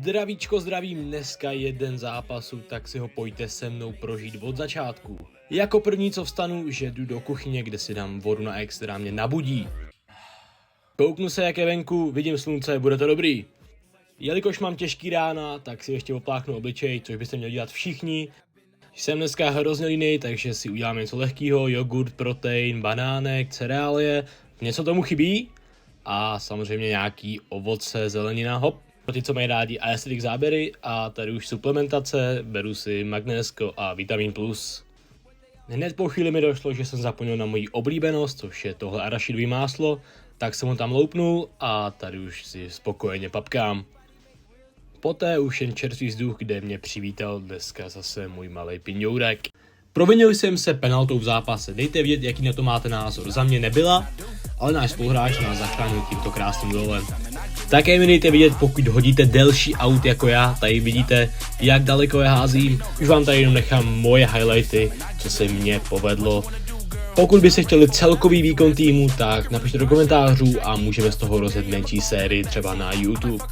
Zdravíčko, zdravím, dneska jeden zápasu, tak si ho pojďte se mnou prožít od začátku. Jako první co vstanu, že jdu do kuchyně, kde si dám vodu na ex, která mě nabudí. Kouknu se, jak je venku, vidím slunce, bude to dobrý. Jelikož mám těžký rána, tak si ještě opláchnu obličej, což byste měli dělat všichni. Jsem dneska hrozně línej, takže si udělám něco lehkého, jogurt, protein, banánek, cereálie, něco tomu chybí. A samozřejmě nějaký ovoce, zelenina, hop. Pro ty, co mají rádi aesthetic záběry a tady už suplementace, beru si magnézko a vitamin plus. Hned po chvíli mi došlo, že jsem zapomněl na moji oblíbenost, což je tohle arašidový máslo, tak jsem ho tam loupnul a tady už si spokojeně papkám. Poté už jen čerstvý vzduch, kde mě přivítal dneska zase můj malej pindourek. Provinil jsem se penaltou v zápase, dejte vědět, jaký na to máte názor. Za mě nebyla, ale náš spoluhráč nás zachránil tímto krásným golem. Také mi dejte vědět, pokud hodíte delší aut jako já, tady vidíte, jak daleko je házím. Už vám tady jenom nechám moje highlighty, co se mně povedlo. Pokud byste chtěli celkový výkon týmu, tak napište do komentářů a můžeme z toho rozjet menší sérii třeba na YouTube.